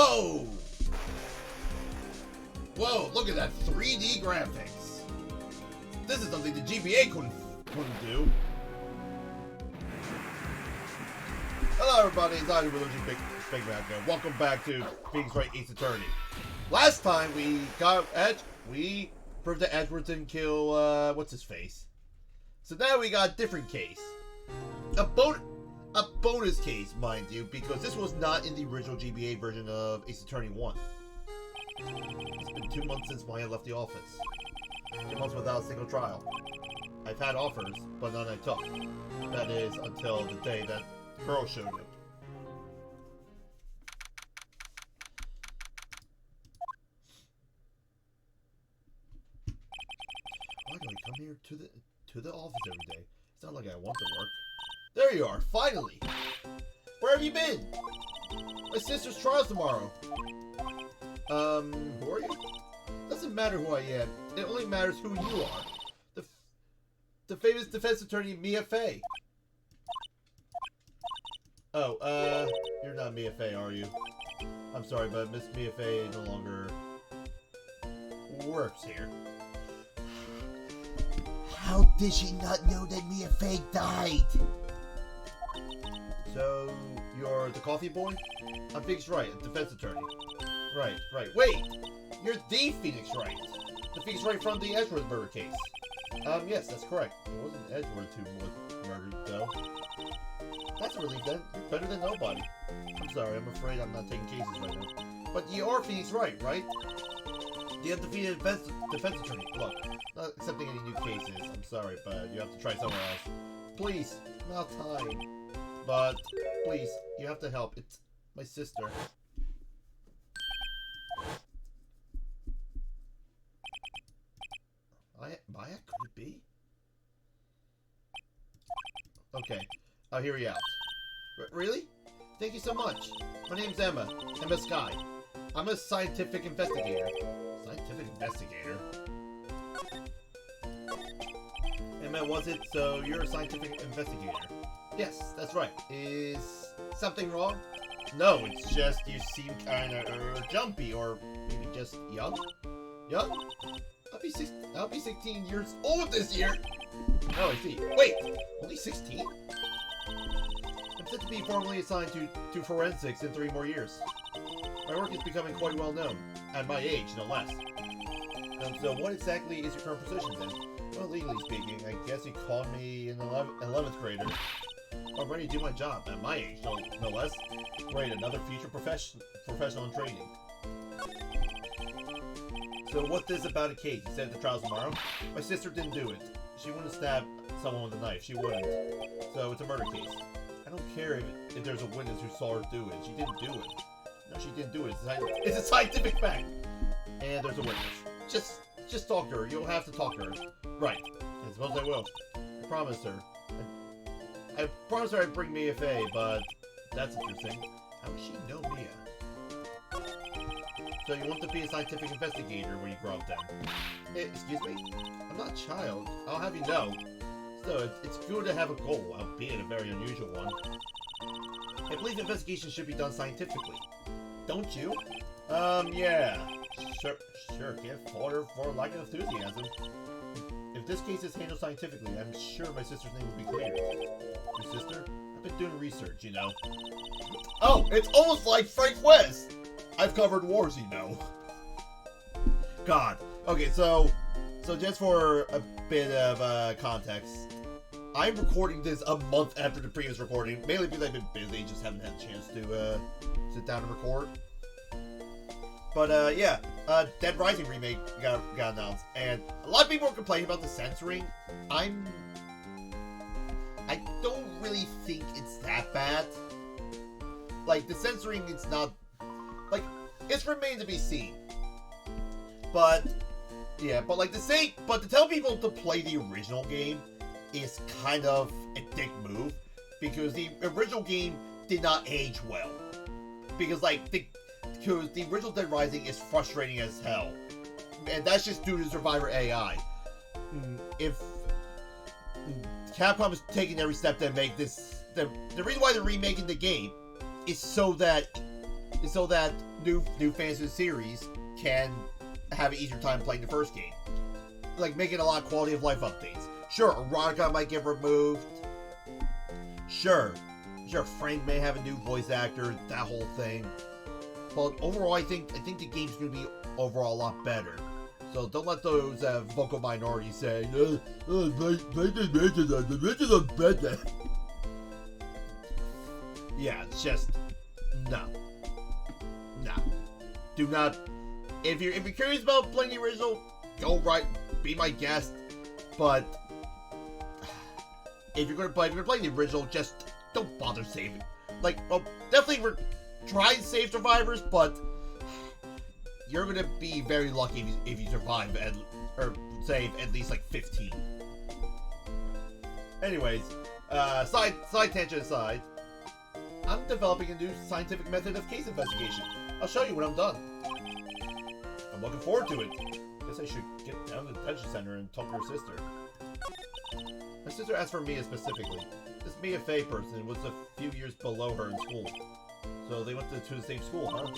Whoa! Whoa, look at that 3D graphics. This is something the GBA couldn't do. Hello everybody, it's Dr. Religion Big Mad here. Welcome back to Phoenix Wright Ace Attorney. Last time we got we proved that Edward didn't kill what's his face. So now we got a different case. A bonus case, mind you, because this was not in the original GBA version of Ace Attorney 1. It's been 2 months since Maya left the office. 2 months without a single trial. I've had offers, but none I took. That is, until the day that girl showed up. Why do I come here to the office every day? It's not like I want to work. There you are, finally! Where have you been? My sister's trial's tomorrow. Who are you? Doesn't matter who I am. It only matters who you are. The famous defense attorney Mia Fey. Oh, you're not Mia Fey, are you? I'm sorry, but Miss Mia Fey no longer works here. How did she not know that Mia Fey died? So, you're the coffee boy? I'm Phoenix Wright, a defense attorney. Right. Wait! You're the Phoenix Wright. The Phoenix Wright from the Edgeworth murder case. Yes, that's correct. It wasn't Edgeworth who was murdered, though. That's a relief, then. You're better than nobody. I'm sorry, I'm afraid I'm not taking cases right now. But you are Phoenix Wright, right? The undefeated defense attorney. Look, not accepting any new cases. I'm sorry, but you have to try somewhere else. Please, not time. But, please, you have to help. It's my sister. Maya? Could it be? Okay, I'll hear you out. Really? Thank you so much. My name's Emma Sky. I'm a scientific investigator. Scientific investigator? Emma, was it? So you're a scientific investigator? Yes, that's right. Is something wrong? No, it's just you seem kinda jumpy, or maybe just young? Young? I'll be 16 years old this year! Oh, I see. Wait! Only 16? I'm set to be formally assigned to forensics in 3 more years. My work is becoming quite well known. At my age, no less. So what exactly is your current position then? Well, legally speaking, I guess you called me an 11th grader. I'm ready to do my job, at my age, no less. Right, another future professional in training. So what's this about a case? You said the trial's tomorrow? My sister didn't do it. She wouldn't stab someone with a knife. She wouldn't. So it's a murder case. I don't care if there's a witness who saw her do it. She didn't do it. No, she didn't do it. It's a scientific fact. And there's a witness. Just talk to her. You'll have to talk to her. Right. I suppose I will. I promised her. I promised her I'd bring Mia Fey, but that's interesting. How does she know Mia? So you want to be a scientific investigator when you grow up then? Excuse me? I'm not a child. I'll have you know. So it's good to have a goal, albeit a very unusual one. I believe investigation should be done scientifically. Don't you? Yeah. Sure, can't fault her for lack of enthusiasm. If this case is handled scientifically, I'm sure my sister's name will be cleared. Your sister? I've been doing research, you know. Oh, it's almost like Frank West! I've covered wars, you know. God. Okay, so just for a bit of context, I'm recording this a month after the previous recording, mainly because I've been busy, just haven't had a chance to sit down and record. But yeah, Dead Rising remake got announced, and a lot of people are complaining about the censoring. I don't really think it's that bad. Like, the censoring, it's not... Like, it's remained to be seen. But, yeah, but like to tell people to play the original game is kind of a dick move. Because the original game did not age well. Because, like, the original Dead Rising is frustrating as hell. And that's just due to Survivor AI. If Capcom is taking every step to make this... The reason why they're remaking the game is so that is so that new fans of the series can have an easier time playing the first game. Like, making a lot of quality of life updates. Sure, erotica might get removed. Sure, Frank may have a new voice actor, that whole thing. But overall, I think the game's going to be overall a lot better. So don't let those vocal minorities say, the Rangers are better. Yeah, it's just, no. Do not. If you're curious about playing the original, go right, be my guest. But if you're gonna play the original, just don't bother saving. Like, well, definitely try and save survivors, but you're gonna be very lucky if you survive or save at least like 15. Anyways, side tangent aside, I'm developing a new scientific method of case investigation. I'll show you when I'm done. I'm looking forward to it. Guess I should get down to the detention center and talk to her sister. My sister asked for Mia specifically. This Mia Fey person was a few years below her in school. So they went to the same school, huh?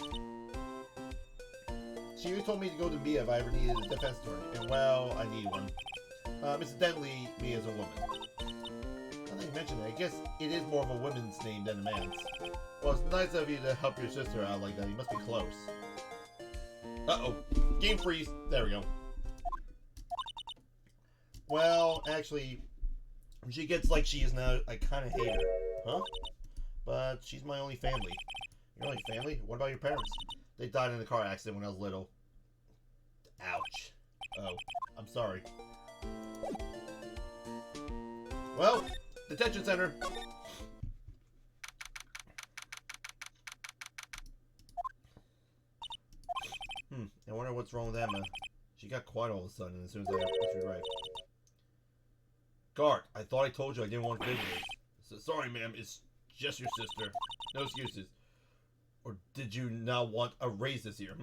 She always told me to go to Mia if I ever needed a defense attorney. And well, I need one. Incidentally, Mia's a woman. Now that you mention it, I guess it is more of a woman's name than a man's. Well, it's nice of you to help your sister out like that. You must be close. Uh-oh. Game freeze. There we go. Well, actually, when she gets like she is now, I kind of hate her. Huh? But she's my only family. Your only family? What about your parents? They died in a car accident when I was little. Ouch. Oh, I'm sorry. Well, detention center. I wonder what's wrong with Emma. She got quiet all of a sudden as soon as I arrived. Guard, I thought I told you I didn't want visitors. So, sorry, ma'am. It's just your sister. No excuses. Or did you not want a raise this year?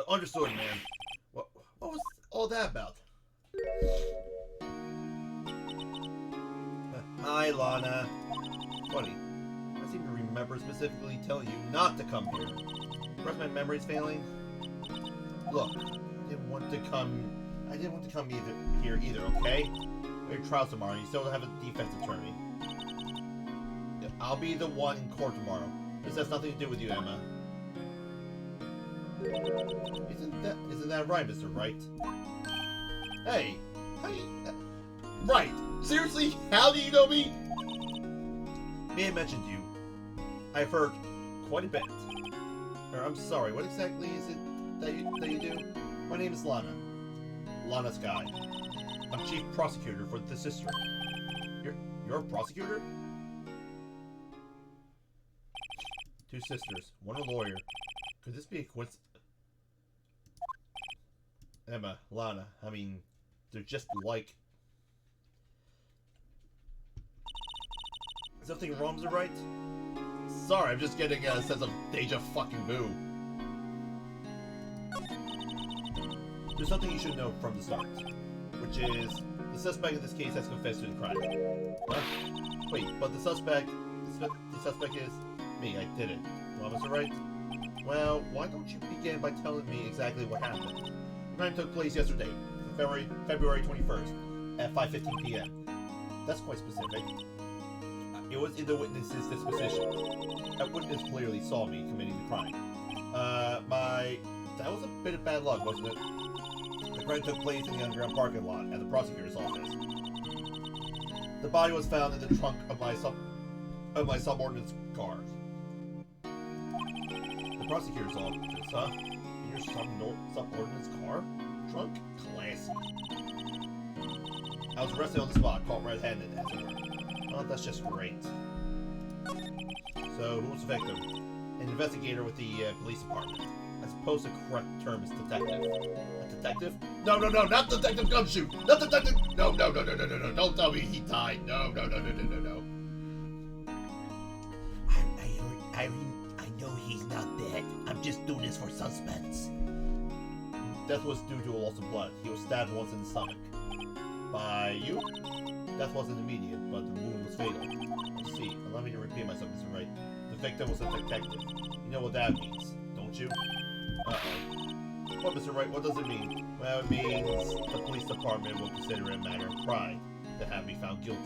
Understood, ma'am. What was all that about? Hi, Lana. Funny. I seem to remember specifically telling you not to come here. Perhaps my memory's failing? Look, I didn't want to come here either, okay? Your trial tomorrow. You still don't have a defense attorney. I'll be the one in court tomorrow. This has nothing to do with you, Emma. Isn't that right, Mr. Wright? Hey, Wright? Seriously? How do you know me? May have mentioned you. I've heard quite a bit. I'm sorry. What exactly is it that you do? My name is Lana. Lana Sky. I'm chief prosecutor for this district. You're a prosecutor? Two sisters, one a lawyer. Could this be a coincidence? Emma, Lana, I mean, they're just like... Something wrong, is it right? Sorry, I'm just getting a sense of deja fucking vu. There's something you should know from the start, which is the suspect in this case has confessed to the crime. Huh? Wait, but the suspect is me. I did it. Well, Mr. Wright? Well, why don't you begin by telling me exactly what happened? The crime took place yesterday, February 21st, at 5:15 p.m. That's quite specific. It was in the witness's disposition. A witness clearly saw me committing the crime. That was a bit of bad luck, wasn't it? The crime took place in the underground parking lot at the prosecutor's office. The body was found in the trunk of my subordinate's car. The prosecutor's office, huh? In your subordinate's car? Trunk? Classy. I was arrested on the spot, caught red-handed, as it were. Oh, that's just great. So, who was the victim? An investigator with the police department. I suppose the correct term is detective. A detective? No, not Detective Gumshoe! Not Detective... No, don't tell me he died. No. I know he's not dead. I'm just doing this for suspense. Death was due to a loss of blood. He was stabbed once in the stomach. By you? Death wasn't immediate, but the wound was fatal. You see, allow me to repeat myself, Mr. Wright. The victim was a detective. You know what that means, don't you? Uh-oh. Well, Mr. Wright, what does it mean? Well, it means the police department will consider it a matter of pride to have me found guilty.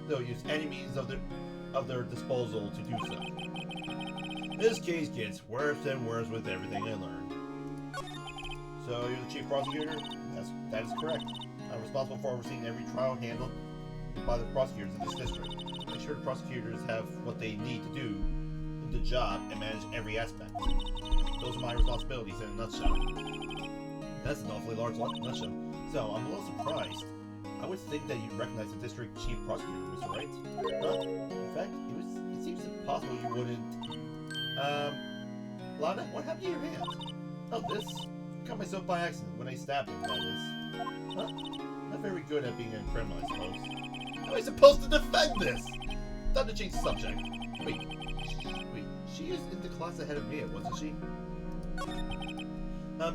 They'll use any means of their disposal to do so. This case gets worse and worse with everything I learn. So, you're the chief prosecutor? That is correct. I'm responsible for overseeing every trial handled by the prosecutors in this district. Make sure the prosecutors have what they need to do the job and manage every aspect. Those are my responsibilities in a nutshell. That's an awfully large nutshell. So, I'm a little surprised. I would think that you'd recognize the district chief prosecutor, Mr. Wright. Huh? In fact, it seems impossible you wouldn't. Lana, what happened to your hand? Oh, this? Cut myself by accident when I stabbed him, that is. Huh? Not very good at being a criminal, I suppose. How am I supposed to defend this? Time to change the subject. Wait, she is in the class ahead of Mia, wasn't she?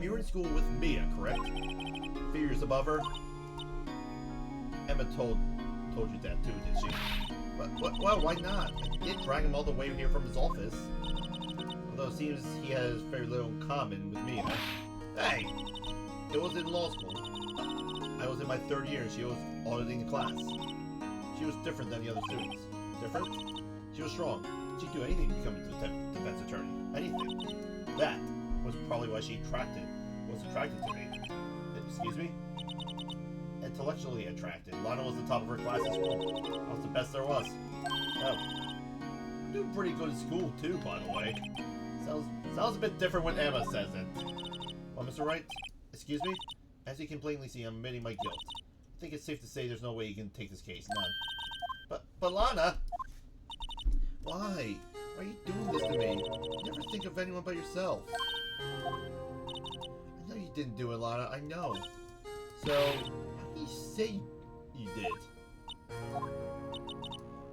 You were in school with Mia, correct? A few years above her? Emma told you that too, did she? Well, why not? I did drag him all the way here from his office. Although it seems he has very little in common with Mia. Hey! It was in law school. I was in my third year and she was auditing the class. She was different than the other students. Different? She was strong. She'd do anything to become a defense attorney. Anything. That was probably why she was attracted to me. Excuse me? Intellectually attracted. Lana was the top of her class in school. I was the best there was. Oh. I'm doing pretty good in school too, by the way. Sounds a bit different when Emma says it. Well, Mr. Wright, excuse me? As you can plainly see, I'm admitting my guilt. I think it's safe to say there's no way you can take this case. None. But Lana! Why? Why are you doing this to me? You never think of anyone but yourself. I know you didn't do it, Lana. I know. So, how do you say you did?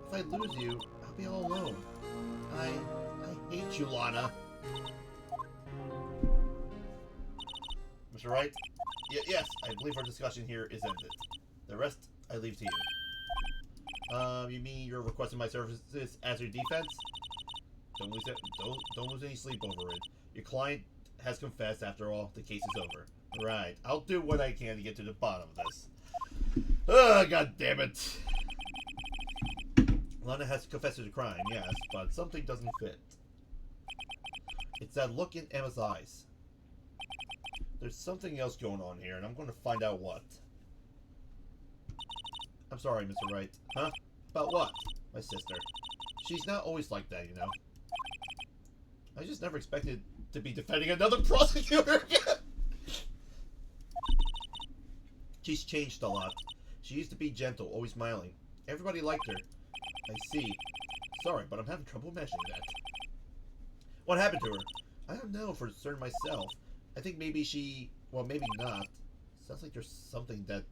If I lose you, I'll be all alone. I hate you, Lana. Mr. Wright? Yes, I believe our discussion here is ended. The rest, I leave to you. You mean you're requesting my services as your defense? Don't lose any sleep over it. Your client has confessed. After all, the case is over. Right. I'll do what I can to get to the bottom of this. Ugh, god damn it. Lana has confessed to the crime, yes, but something doesn't fit. It's that look in Emma's eyes. There's something else going on here, and I'm going to find out what. I'm sorry, Mr. Wright. Huh? About what? My sister. She's not always like that, you know. I just never expected to be defending another prosecutor again. She's changed a lot. She used to be gentle, always smiling. Everybody liked her. I see. Sorry, but I'm having trouble imagining that. What happened to her? I don't know for certain myself. I think maybe she... well, maybe not. Sounds like there's something that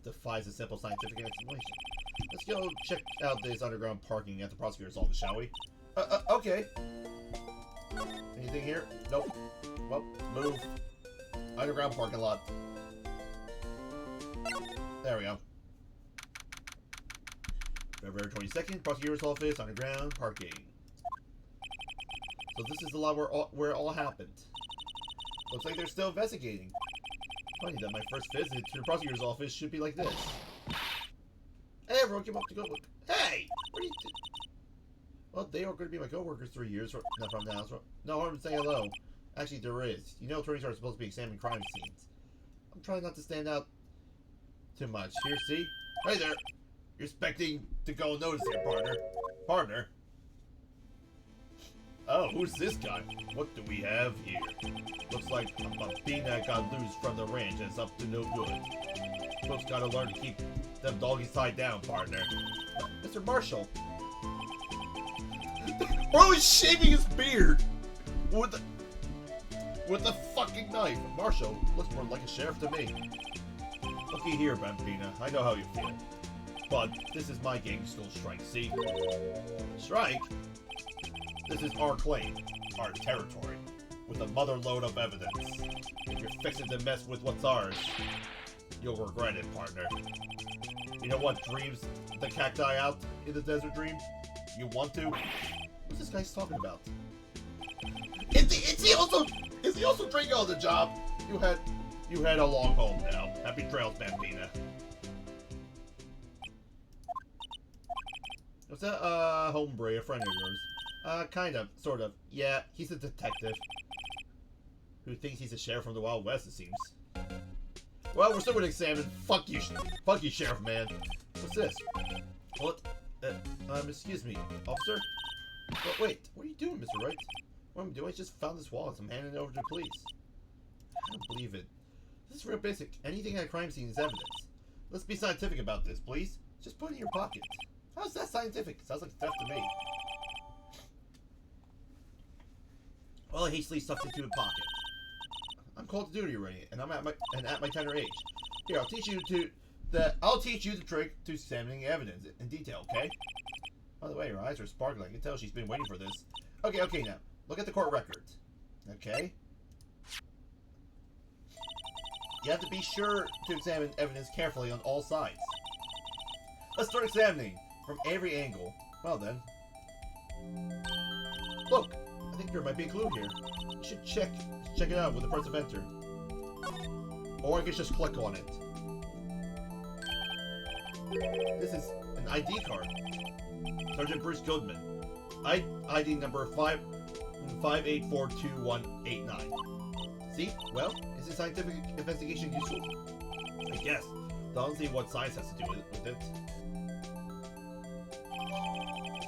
defies a simple scientific explanation. Let's go check out this underground parking at the prosecutor's office, shall we? Okay. Anything here? Nope. Well, move. Underground parking lot. There we go. February 22nd, prosecutor's office, underground parking. So this is the lot where it all happened. Looks like they're still investigating. Funny that my first visit to the prosecutor's office should be like this. Hey, everyone, came up to go look. Hey! What are you doing? Well, they are going to be my co-workers 3 years from now. So no harm in saying hello. Actually, there is. You know attorneys are supposed to be examining crime scenes. I'm trying not to stand out too much. Here, see? Hey there! You're expecting to go unnoticed here, partner. Partner? Oh, who's this guy? What do we have here? Looks like a Bambina got loose from the ranch and it's up to no good. Folks gotta learn to keep them doggies tied down, partner. Mr. Marshall. Bro is shaving his beard with a fucking knife. Marshall looks more like a sheriff to me. Looky here, Bambina. I know how you feel. But this is my gang still strike, see? Strike? This is our claim, our territory, with a mother load of evidence. If you're fixing to mess with what's ours, you'll regret it, partner. You know what dreams the cacti out in the desert dream? You want to? this guy's talking about? Is he also drinking on the job? You had a long home now. Happy trails, Bambina. What's that, hombre, a friend of yours? Kind of, sort of. Yeah, he's a detective. Who thinks he's a sheriff from the Wild West, it seems. Well, we're still gonna examine. Fuck you, sheriff man. What's this? What? Excuse me, officer? But wait, what are you doing, Mr. Wright? What I'm doing is just found this wallet. I'm handing it over to the police. I don't believe it. This is real basic. Anything at a crime scene is evidence. Let's be scientific about this, please. Just put it in your pocket. How's that scientific? Sounds like theft to me. Well, I hastily stuffed it into a pocket. I'm called to duty already, and I'm at my tender age. Here, I'll teach you the trick to examining evidence in detail, okay? By the way, her eyes are sparkling. I can tell she's been waiting for this. Okay, now. Look at the court record. Okay? You have to be sure to examine evidence carefully on all sides. Let's start examining from every angle. Well then. Look! I think there might be a clue here. You should check it out with the press of enter. Or I could just click on it. This is an ID card. Sergeant Bruce Goodman. ID number 5842189. See? Well, is this scientific investigation useful? I guess. Don't see what science has to do with it.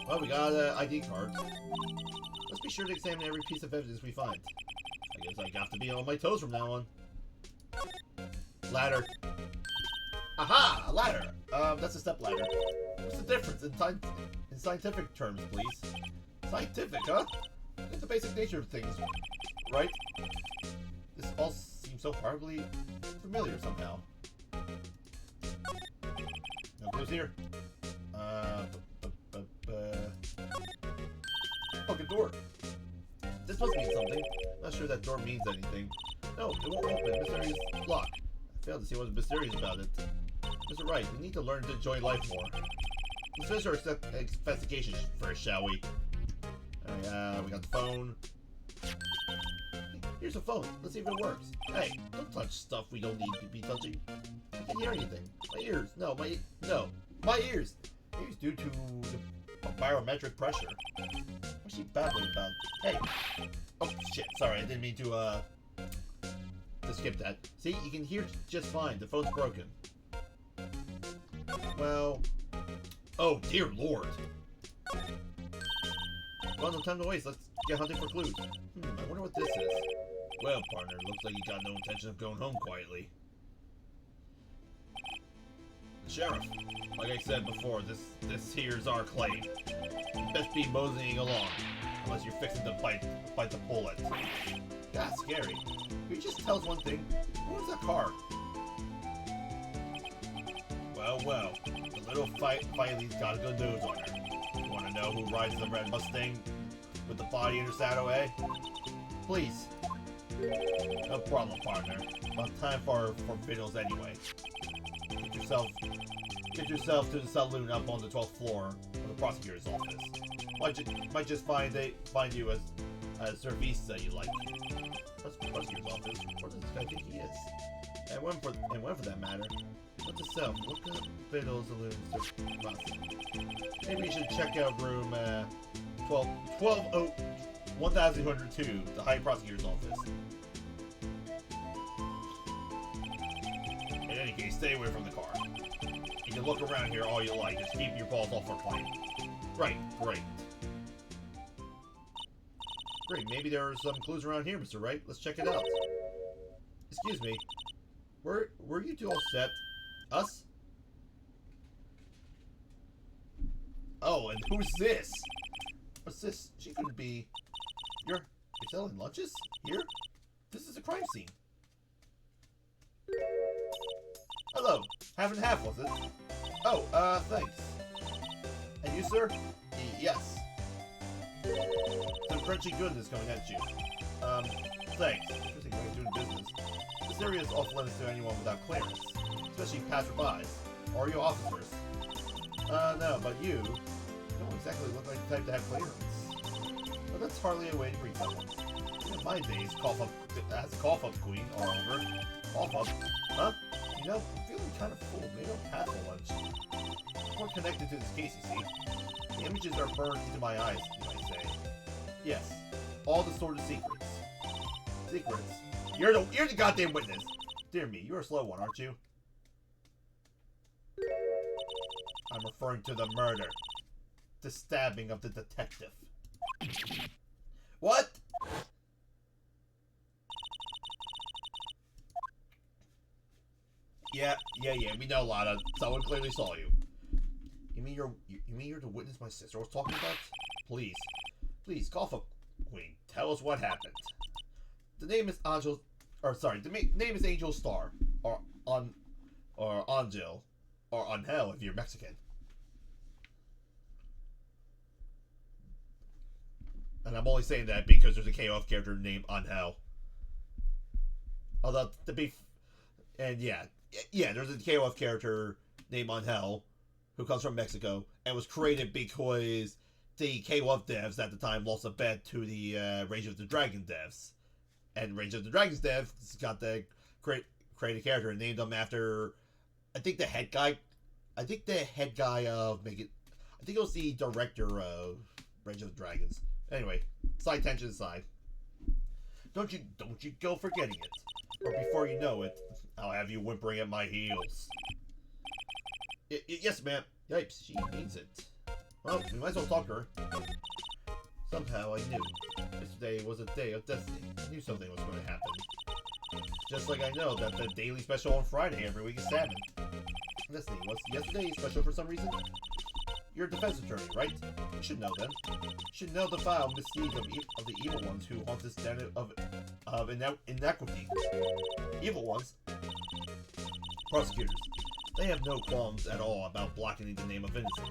Well, we got an ID card. Let's be sure to examine every piece of evidence we find. I guess I have to be on my toes from now on. Ladder. Aha! A ladder! That's a step ladder. What's the difference in scientific terms, please? Scientific, huh? It's the basic nature of things, right? This all seems so horribly familiar somehow. No clues here. Oh, good door. This must mean something. Not sure that door means anything. No, it won't open. Mysterious lock. I failed to see what's mysterious about it. Mr. Wright, we need to learn to enjoy life more. Let's finish our investigation first, shall we? We got the phone. Here's a phone. Let's see if it works. Hey, don't touch stuff we don't need to be touching. I can't hear anything. My ears. No, my ears. Maybe it's due to the barometric pressure. What's she babbling about? Hey. Oh shit. Sorry, I didn't mean to skip that. See, you can hear just fine. The phone's broken. Well. Oh dear lord. Well, no time to waste. Let's get hunting for clues. I wonder what this is. Well, partner, looks like you got no intention of going home quietly. The sheriff. Like I said before, this here's our claim. You best be moseying along, unless you're fixing to bite the bullet. That's scary. Can you just tell us one thing? What was that car? Well, the little Filey's got a good nose on her. You want to know who rides the red Mustang with the body in her saddle, eh? Please. No problem, partner. About time for fiddles anyway. Get yourself to the saloon up on the 12th floor of the prosecutor's office. Might just find you as a service you like. Prosecutor's office. Where does this guy think he is? And one for that matter. What's itself? Look up fiddle saloon. Maybe you should check out room 1202, the High Prosecutor's office. In any case, stay away from the car. You can look around here all you like, just keep your balls off our plane. Right, great. Great, maybe there are some clues around here, Mr. Wright. Let's check it out. Excuse me. Were you two all set? Us? Oh, and who's this? What's this? She couldn't be... You're selling lunches? Here? This is a crime scene. Hello. Half and half, was it? Oh, thanks. And you, sir? Yes. Some crunchy goodness coming at you. Thanks. Interesting way of doing business. This area is off limits to anyone without clearance. Especially passerbys. Or you officers. No, but you don't exactly look like the type to have clearance. that's hardly a way to greet someone. In my days, that's cough up queen all over. Cough up? Huh? You know, I'm feeling kind of full. Maybe I'll have a lunch. More connected to this case, you see. The images are burned into my eyes, you might say. Yes, all the sort of secrets. Secrets? You're the goddamn witness! Dear me, you're a slow one, aren't you? I'm referring to the murder. The stabbing of the detective. What? Yeah, we know, Lana. Someone clearly saw you. You mean you're the witness my sister was talking about? Please, cough up, Queen. Tell us what happened. The name is Angel, name is Angel Star, or Angel, or Angel if you're Mexican. And I'm only saying that because there's a KOF character named Angel. Although, there's a KOF character named Angel who comes from Mexico and was created because the KOF devs at the time lost a bet to the Rage of the Dragon devs. And Rage of the Dragons devs got the created character and named him after, I think the head guy of it was the director of Rage of the Dragons. Anyway, side tension aside. Don't you go forgetting it. Or before you know it, I'll have you whimpering at my heels. Yes, ma'am. Yipes, she means it. Well, we might as well talk to her. Somehow I knew. Yesterday was a day of destiny. I knew something was going to happen. Just like I know that the daily special on Friday every week is salmon. Destiny, was yesterday special for some reason? You're a defense attorney, right? You should know them. You should know the foul misdeeds of the evil ones who haunt this den of inequity. Evil ones? Prosecutors. They have no qualms at all about blocking the name of innocence.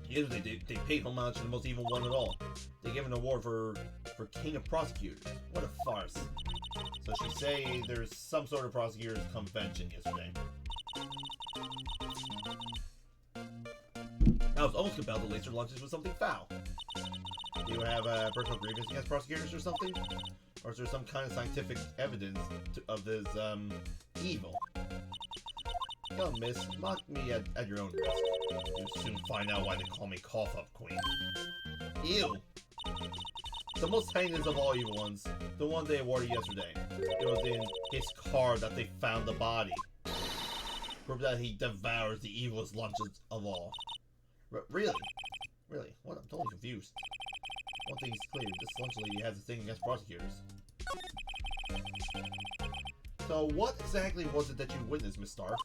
Yesterday, they paid homage to the most evil one at all. They gave an award for King of Prosecutors. What a farce. So she say there's some sort of prosecutors convention yesterday. I was almost compelled to lace her lunches with something foul. Do you have a personal grievance against prosecutors or something? Or is there some kind of scientific evidence of this, evil? Come, miss, mock me at your own risk. You'll soon find out why they call me Cough Up Queen. Ew! The most heinous of all evil ones, the one they awarded yesterday. It was in his car that they found the body. Proof that he devours the evilest lunches of all. Really? Really? What? I'm totally confused. One thing is clear, this lunch lady has a thing against prosecutors. So what exactly was it that you witnessed, Miss Star?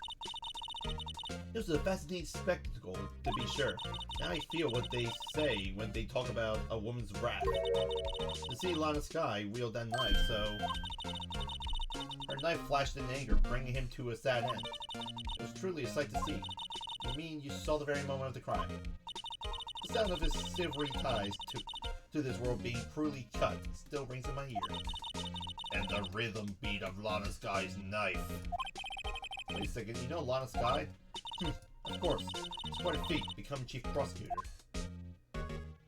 It was a fascinating spectacle, to be sure. Now I feel what they say when they talk about a woman's wrath. To see Lana Sky wield that knife, so... Her knife flashed in anger, bringing him to a sad end. It was truly a sight to see. You mean you saw the very moment of the crime? The sound of his silvery ties to this world being cruelly cut still rings in my ear. And the rhythm beat of Lana Sky's knife. Wait a second, you know Lana Sky? Of course. It's quite a feat, becoming chief prosecutor.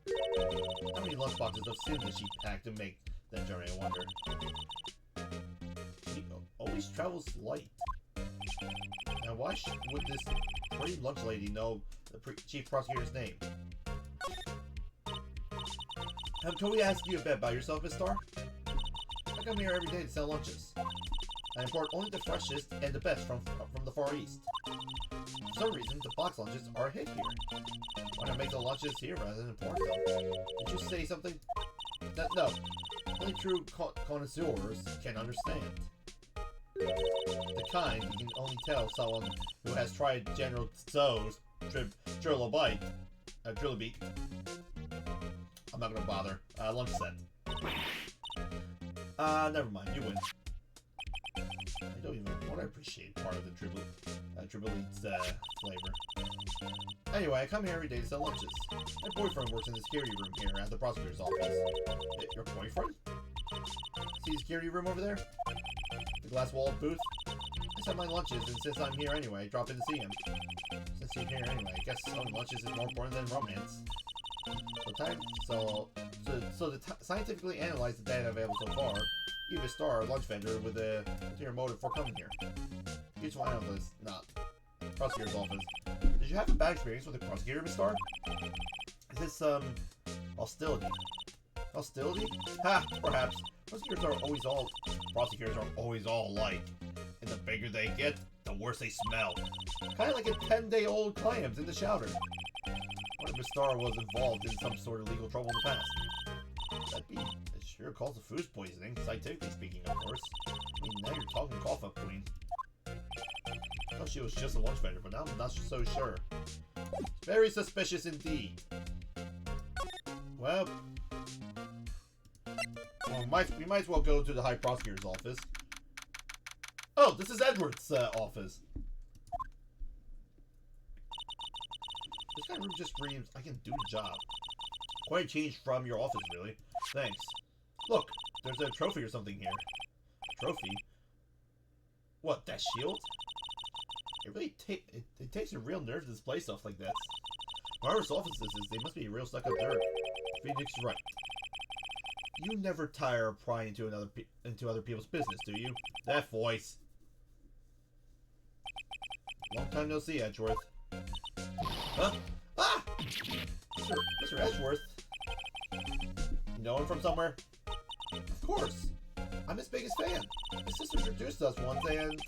How many lunchboxes of sin does she pack to make that journey, I wonder? She always travels light. Now why would this pretty lunch lady know the chief prosecutor's name? Can we ask you a bit about yourself, Miss Star? I come here every day to sell lunches. I import only the freshest and the best from the Far East. For some reason, the box lunches are a hit here. Why not make the lunches here rather than import them? Did you say something? No. Only true connoisseurs can understand. The kind you can only tell someone who has tried General Tso's Trilobite. Trilobite. I'm not gonna bother. Lunch set. Never mind. You win. I don't even want to appreciate part of the Tribolite's flavor. Anyway, I come here every day to sell lunches. My boyfriend works in the security room here at the prosecutor's office. Your boyfriend? See the security room over there? The glass wall booth? I sell my lunches, and since I'm here anyway, I drop in to see him. Since you're here anyway, I guess selling lunches is more important than romance. To scientifically analyze the data available so far, you have a star lunch vendor with a clear motive for coming here. Useful analyst, not prosecutor's office. Did you have a bad experience with the prosecutor, Miss Star? Is this hostility? Hostility? Ha! Perhaps. Prosecutors are always all alike. And the bigger they get, the worse they smell. Kind of like a 10-day-old clams in the chowder. What if Miss Star was involved in some sort of legal trouble in the past? That'd be a sure cause of food poisoning, scientifically speaking, of course. I mean, now you're talking cough up, Queen. I thought she was just a lunch vendor, but now I'm not so sure. Very suspicious indeed. Well, we might as well go to the High Prosecutor's office. Oh, this is Edward's office. This kind of room just screams, I can do the job. Quite a change from your office, really. Thanks. Look, there's a trophy or something here. A trophy? What, that shield? It really it takes a real nerve to display stuff like this. Whoever's office this is, they must be real stuck up dirt. Phoenix Wright. You never tire of prying into other people's business, do you? That voice. Long time no see, Edgeworth. Huh? Ah! Mr. Edgeworth. You know him from somewhere? Of course. I'm his biggest fan. His sister introduced us once and...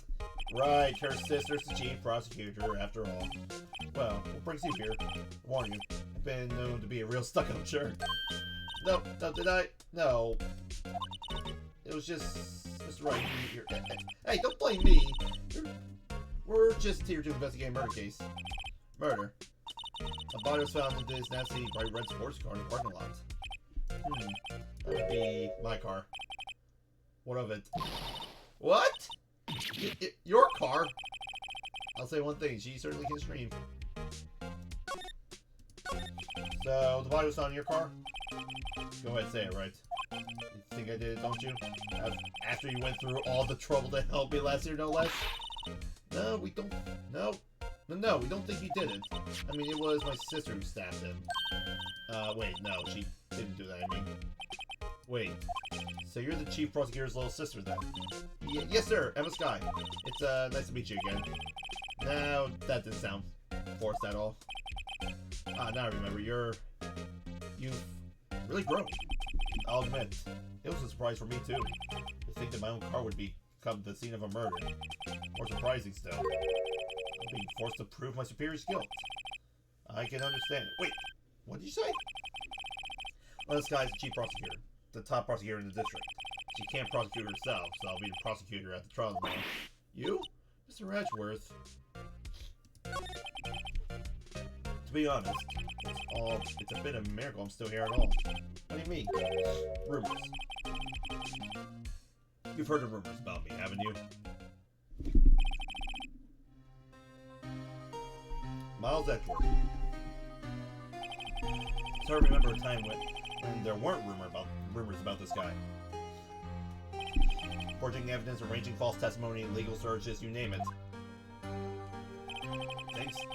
Right, her sister's the chief prosecutor, after all. Well, what brings you here? I warn you, I've been known to be a real stuck-up jerk. No, did I? No. It was just... Mr. Wright, hey, don't blame me! We're just here to investigate a murder case. Murder. A body was found in this nasty bright red sports car in the parking lot. That would be my car. What of it? What? Your car? I'll say one thing, she certainly can scream. So, the body was found in your car? Go ahead, say it, right? You think I did, don't you? After you went through all the trouble to help me last year, no less? No, we don't... No, we don't think you did it. I mean, it was my sister who stabbed him. Wait, no, she didn't do that, I mean... Wait, so you're the chief prosecutor's little sister, then? Yes, sir, Emma Sky. It's, nice to meet you again. No, that didn't sound forced at all. Now I remember, you've really grown. I'll admit, it was a surprise for me, too. To think that my own car would become the scene of a murder. More surprising still, I'm being forced to prove my superior's guilt. I can understand. Wait, what did you say? Well, this guy's the chief prosecutor. The top prosecutor in the district. She can't prosecute herself, so I'll be the prosecutor at the trial tomorrow. You? Mr. Edgeworth. To be honest, it's a bit of a miracle I'm still here at all. What do you mean? Rumors. You've heard of rumors about me, haven't you? Miles Edgeworth. So I remember a time when there weren't rumors about this guy. Forging evidence, arranging false testimony, legal searches, you name it.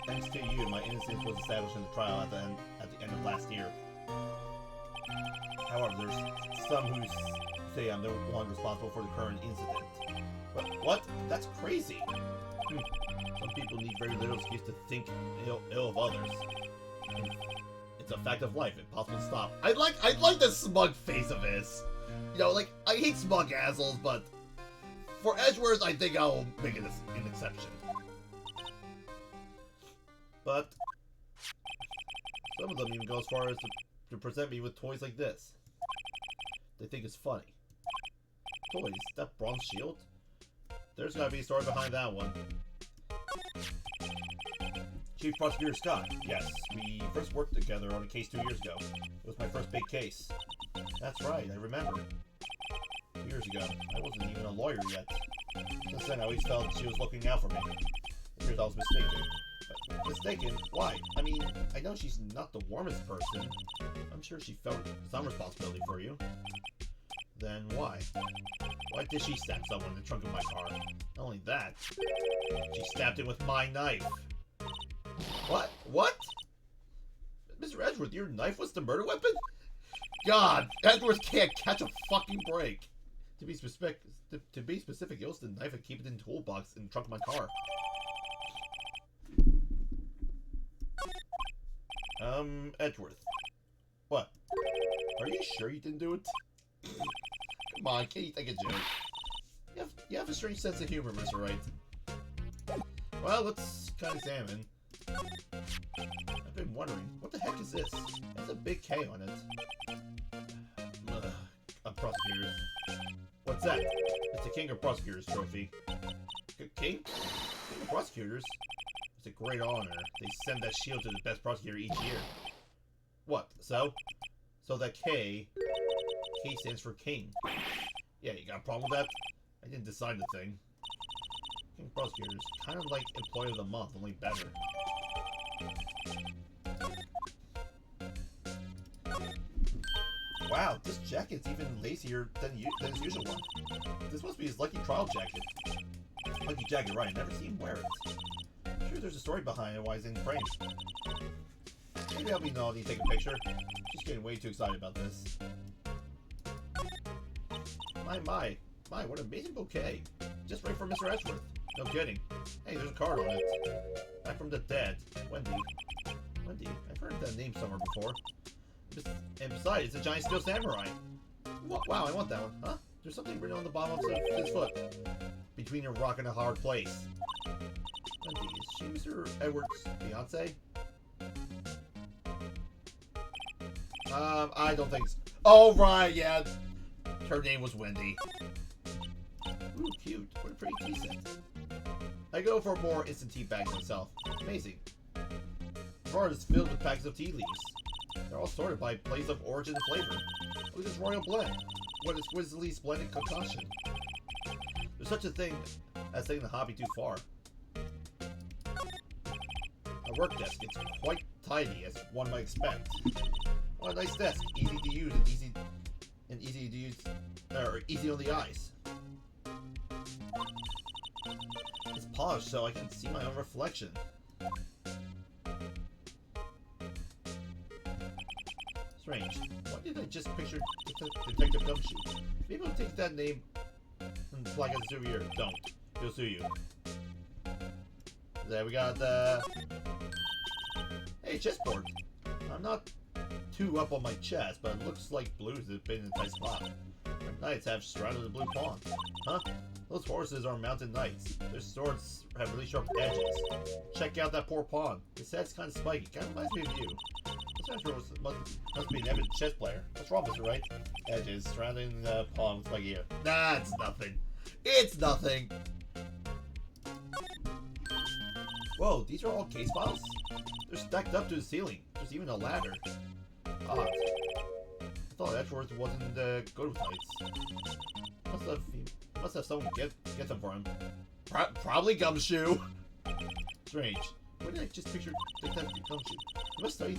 Thanks to you, my innocence was established in the trial at the end of last year. However, there's some who say I'm the one responsible for the current incident. But what? That's crazy. Some people need very little excuse to think ill of others. It's a fact of life, impossible to stop. I like the smug face of his. You know, like, I hate smug assholes, but for Edgeworth, I think I'll make it an exception. But some of them even go as far as to present me with toys like this. They think it's funny. Toys? That bronze shield? There's gotta be a story behind that one. Chief Prosecutor Scott. Yes, we first worked together on a case 2 years ago. It was my first big case. That's right, I remember. 2 years ago, I wasn't even a lawyer yet. Since then, I always felt she was looking out for me. It appears I was mistaken. But mistaken? Why? I mean, I know she's not the warmest person. I'm sure she felt some responsibility for you. Then why? Why did she stab someone in the trunk of my car? Not only that, she stabbed him with my knife. What? What? Mr. Edward, your knife was the murder weapon? God, Edward can't catch a fucking break. To be specific, he owns the knife and keep it in the toolbox in the trunk of my car. Edgeworth. What? Are you sure you didn't do it? Come on, can't you take a joke? You have a strange sense of humor, Mr. Wright. Well, let's kind of examine. I've been wondering, what the heck is this? It has a big K on it. Prosecutors. What's that? It's the King of Prosecutors trophy. King? King of Prosecutors? It's a great honor. They send that shield to the best prosecutor each year. What? So? So that K stands for King. Yeah, you got a problem with that? I didn't decide the thing. King of Prosecutors. Kind of like Employee of the Month, only better. Wow, this jacket's even lazier than his usual one. This must be his lucky trial jacket. Lucky jacket, right? I never seen him wear it. I'm sure there's a story behind it why he's in frames. Maybe I'll be naughty and take a picture. Just getting way too excited about this. My, what an amazing bouquet. Just right for Mr. Edgeworth. No kidding. Hey, there's a card on it. Back from the dead. Wendy. Wendy? I've heard that name somewhere before. And besides, it's a giant steel samurai. Wow, I want that one. Huh? There's something written on the bottom of his foot. Between a rock and a hard place. Wendy, is she Mr. Edward's fiancé? I don't think so. Oh, right, yeah. Her name was Wendy. Ooh, cute. What a pretty tea set. I go for more instant tea bags myself. Amazing. The bar is filled with packs of tea leaves. They're all sorted by place of origin and flavor. Look at this royal blend. What is exquisitely splendid concoction. There's such a thing as taking the hobby too far. A work desk is quite tidy, as one might expect. What a nice desk, easy to use and easy to use, or easy on the eyes. It's polished so I can see my own reflection. Strange. Why did I just picture Detective Gumshoe? Maybe I'll take that name and flag as a souvenir. Don't. He'll sue you. There we got the... Hey, chessboard. I'm not too up on my chess, but it looks like blues have been in a tight spot. Our knights have surrounded the blue pawn. Huh? Those horses are mounted knights. Their swords have really sharp edges. Check out that poor pawn. His head's kind of spiky. Kind of reminds me of you. Must be an avid chess player. What's wrong, Mr. Wright? Edges surrounding the pawn with spiky ear. Nah, it's nothing. It's nothing. Whoa, these are all case files? They're stacked up to the ceiling. There's even a ladder. Odd. I thought Edgeworth wasn't good with heights. Must have someone get them for him. Probably Gumshoe. Strange. Why did I just picture Detective Gumshoe? You must study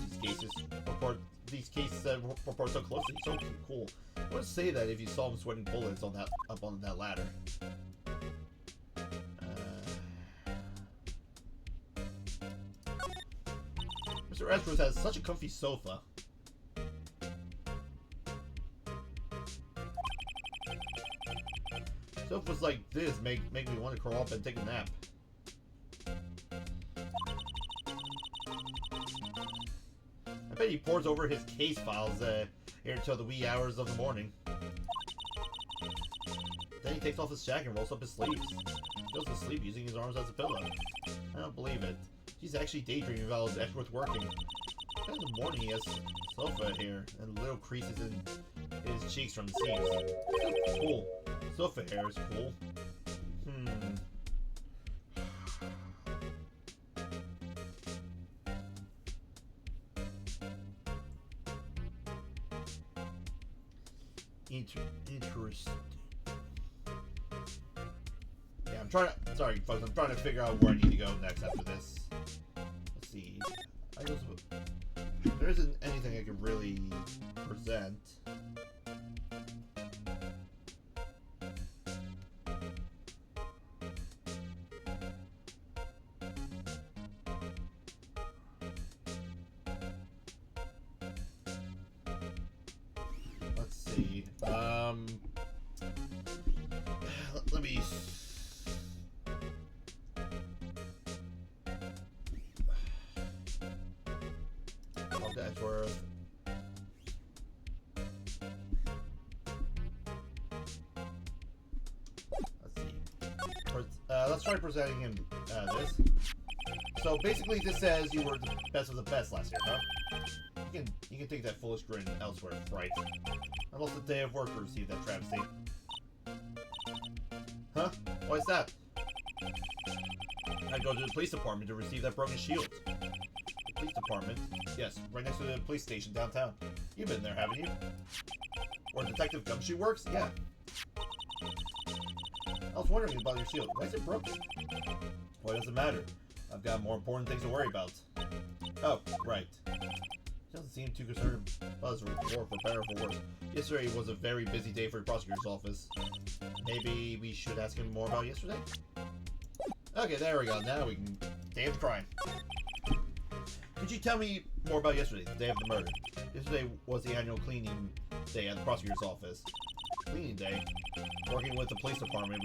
these cases report so closely. So cool. I would say that if you saw him sweating bullets on up on that ladder. Mr. Edgeworth has such a comfy sofa. Sofas like this make me want to curl up and take a nap. I bet he pores over his case files here until the wee hours of the morning. Then he takes off his jacket and rolls up his sleeves. He goes to sleep using his arms as a pillow. I don't believe it. He's actually daydreaming about his Edgeworth working. In the morning he has sofa hair and little creases in his cheeks from the seams. So cool. Sofa hair is cool. Interesting. Yeah, I'm trying to... Sorry, folks. I'm trying to figure out where I need to go next after this. Let's see. There isn't anything I can really present. Edgeworth. Let's see. Let's try presenting him this. So basically, this says you were the best of the best last year, huh? You can take that foolish grin elsewhere, right? I lost the day of work to receive that travesty. Huh? Why is that? I go to the police department to receive that broken shield. The police department? Yes, right next to the police station downtown. You've been there, haven't you? Where Detective Gumshoe works? Yeah. I was wondering about your shield. Why is it broken? Why does it matter? I've got more important things to worry about. Oh, right. He doesn't seem too concerned about his reward, for better or for worse. Yesterday was a very busy day for the prosecutor's office. Maybe we should ask him more about yesterday? Okay, there we go. Now we can... Day of the crime. Could you tell me more about yesterday, the day of the murder? Yesterday was the annual cleaning day at the prosecutor's office. Cleaning day? Working with the police department,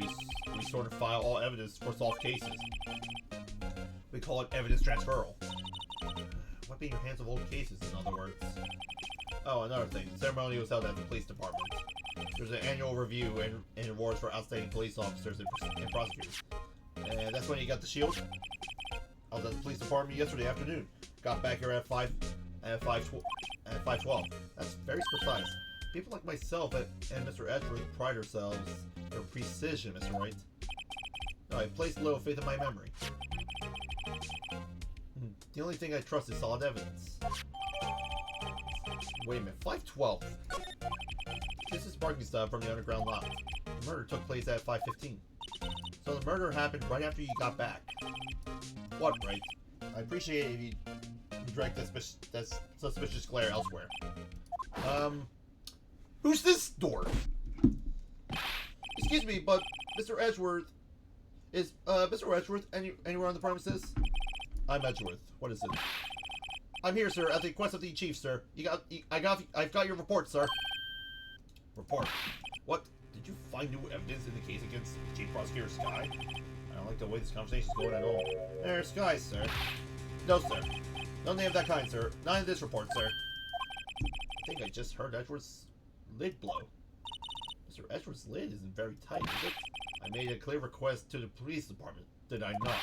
we sort of file all evidence for solved cases. We call it evidence transferal. Wiping your hands of old cases, in other words. Oh, another thing. The ceremony was held at the police department. There's an annual review and awards for outstanding police officers and prosecutors. And that's when you got the shield. I was at the police department yesterday afternoon. Got back here at 5:12. That's very precise. People like myself and Mr. Edgeworth pride ourselves in our precision, Mr. Wright. I placed little faith in my memory. The only thing I trust is solid evidence. Wait a minute, 5:12. This is parking stop from the underground lot. The murder took place at 5:15. So the murder happened right after you got back. What, Wright? I appreciate it if you direct that suspicious glare elsewhere. Who's this door? Excuse me, but Mr. Edgeworth... Is, Mr. Edgeworth anywhere on the premises? I'm Edgeworth. What is it? I'm here, sir, at the request of the chief, sir. I've got your report, sir. Report? What? Did you find new evidence in the case against Chief Prosecutor Sky? I don't like the way this conversation's going at all. There's Sky, sir. No, sir. No name of that kind, sir. Not in this report, sir. I think I just heard Edgeworth's lid blow. Mr. Edgeworth's lid isn't very tight, is it? I made a clear request to the police department, did I not?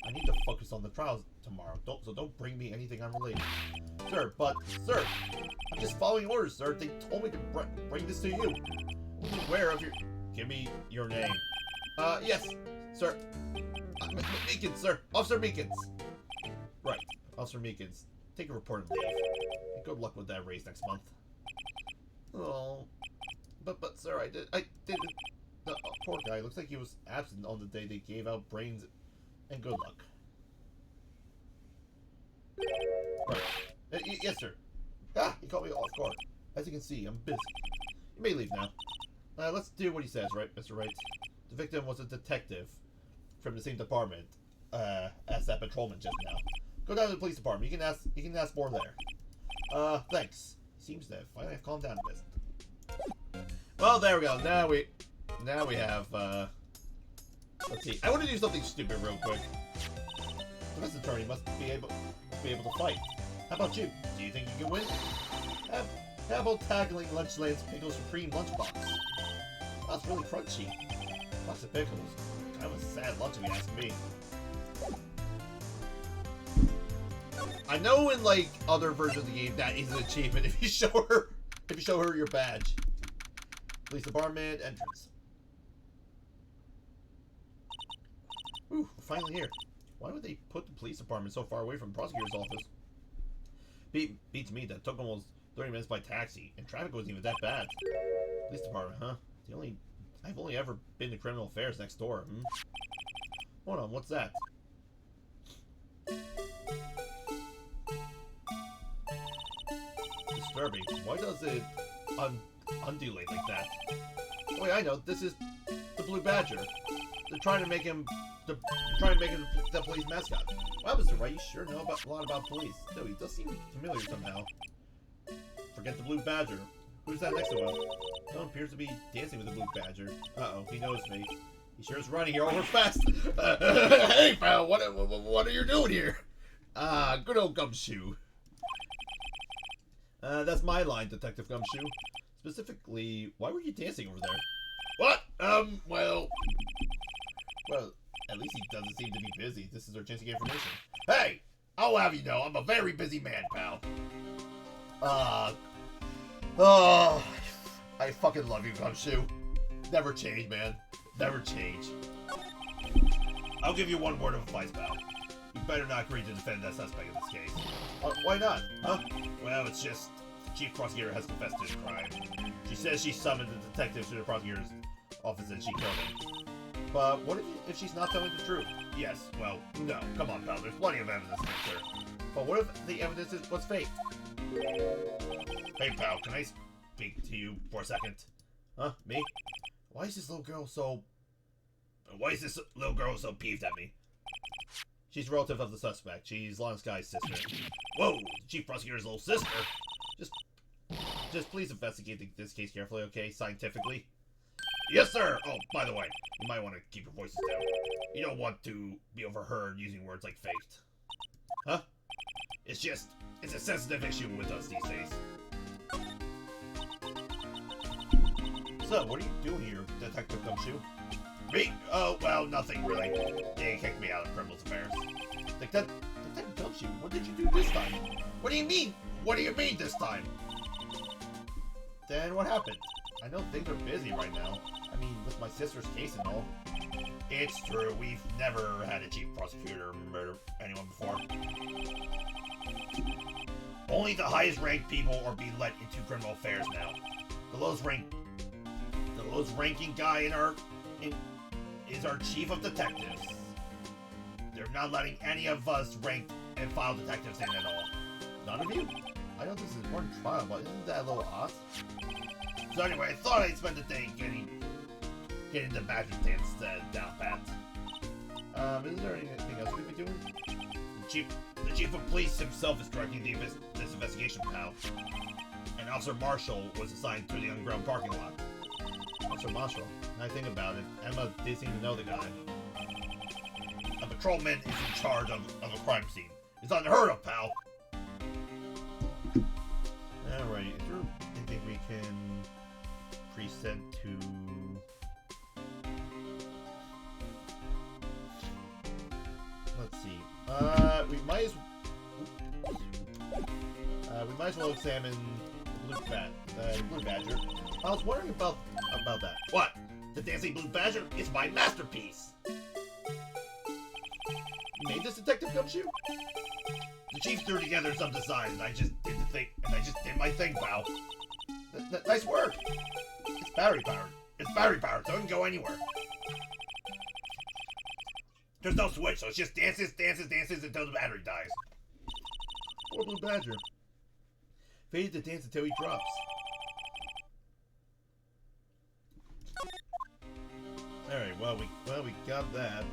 I need to focus on the trials tomorrow, so don't bring me anything unrelated. Sir, I'm just following orders, sir. They told me to bring this to you. I'm aware of your... Give me your name. Yes, sir. Meekins, sir. Officer Meekins. Right, Officer Meekins. Take a report and leave. And good luck with that raise next month. Oh, but sir, I didn't. The poor guy. Looks like he was absent on the day they gave out brains. And good luck. Right. Yes, sir. Ah, he caught me off guard. As you can see, I'm busy. You may leave now. Let's do what he says, right, Mr. Wright? The victim was a detective from the same department as that patrolman just now. Go down to the police department. You can ask more there. Thanks. Seems to finally have calmed down a bit. Well, there we go. Now we have let's see. I want to do something stupid real quick. The best attorney must be able to fight. How about you? Do you think you can win? How about tackling Lunchland's Pickle Supreme lunchbox? That's really crunchy. Lots of pickles. Kind of a sad lunch if you ask me. I know in like other versions of the game that is an achievement if you show her your badge. Police department entrance. Ooh, we're finally here. Why would they put the police department so far away from the prosecutor's office? Beats me that it took almost 30 minutes by taxi, and traffic wasn't even that bad. Police department, huh? I've only ever been to criminal affairs next door. Hold on, what's that? Disturbing. Why does it undulate like that? Oh wait, I know. This is the Blue Badger. They're trying to make him the police mascot. Wow, Mr. Wright, you sure know a lot about police. Though he does seem familiar somehow. Forget the Blue Badger. Who's that next to him? Someone appears to be dancing with the Blue Badger. Uh-oh, he knows me. He sure is running here over fast. Hey, pal, what are you doing here? Good old Gumshoe. That's my line, Detective Gumshoe. Specifically, why were you dancing over there? What? Well, at least he doesn't seem to be busy. This is our chance to get information. Hey! I'll have you know, I'm a very busy man, pal. I fucking love you, Gumshoe. Never change, man. Never change. I'll give you one word of advice, pal. You better not agree to defend that suspect in this case. Why not? Huh? Well, it's just the chief prosecutor has confessed to the crime. She says she summoned the detective to the prosecutor's office and she killed him. But what if she's not telling the truth? Yes, well, no. Come on, pal. There's plenty of evidence against her. But what if the evidence was fake? Hey, pal, can I speak to you for a second? Huh? Me? Why is this little girl so peeved at me? She's a relative of the suspect. She's Lon Sky's sister. Whoa! The chief prosecutor's little sister? Just please investigate this case carefully, okay? Scientifically. Yes, sir! Oh, by the way, you might want to keep your voices down. You don't want to be overheard using words like faked. Huh? It's a sensitive issue with us these days. So, what are you doing here, Detective Gumshoe? Me? Oh, well, nothing really. They kicked me out of criminals affairs. Detective Gumshoe, what did you do this time? What do you mean? What do you mean this time? Then what happened? I know things are busy right now. I mean, with my sister's case and all. It's true, we've never had a chief prosecutor murder anyone before. Only the highest ranked people are being let into criminal affairs now. The lowest ranking guy is our chief of detectives. They're not letting any of us ranked and file detectives in at all. None of you? I know this is one trial, but isn't that a little odd? So anyway, I thought I'd spend the day getting the badger dance down pat. Is there anything else we could be doing? The chief of police himself is directing this investigation, pal. And Officer Marshall was assigned to the underground parking lot. Officer Marshall. When I think about it, Emma did seem to know the guy. A patrolman is in charge of a crime scene. It's unheard of, pal. Alright, is there anything we can present to... Let's see. We might as well examine the blue badger. I was wondering about that. What? The dancing blue badger is my masterpiece. You made this, Detective Gumshoe? The chief threw together some designs, and I just did my thing, pal. Nice work. It's battery powered. So it can go anywhere. There's no switch, so it's just dances until the battery dies. Poor blue badger. Faded to dance until he drops. Alright, well we got that.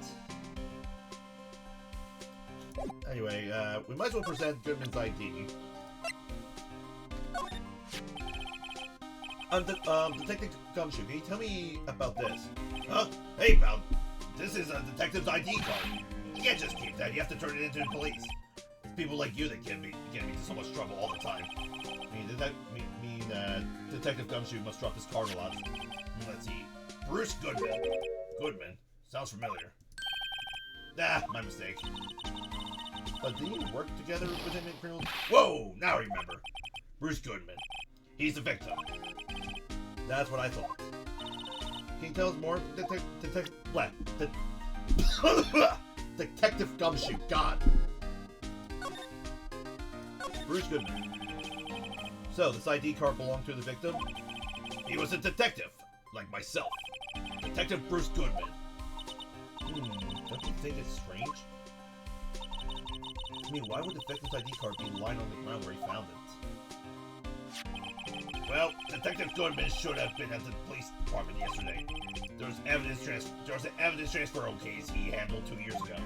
Anyway, we might as well present Goodman's ID. Detective Gumshoe, can you tell me about this? Huh? Hey, pal, this is a detective's ID card. You can't just keep that, you have to turn it into the police. It's people like you that get me into so much trouble all the time. Does that mean Detective Gumshoe must drop his card a lot? Let's see. Bruce Goodman. Goodman? Sounds familiar. Ah, my mistake. But did you work together with him in criminal... Whoa! Now I remember. Bruce Goodman. He's the victim. That's what I thought. Can you tell us more, Detective Gumshoe, God. Bruce Goodman. So, this ID card belonged to the victim? He was a detective, like myself. Detective Bruce Goodman. Don't you think it's strange? I mean, why would the victim's ID card be lying on the ground where he found it? Well, Detective Goodman should have been at the police department yesterday. There was an evidence transfer case he handled 2 years ago.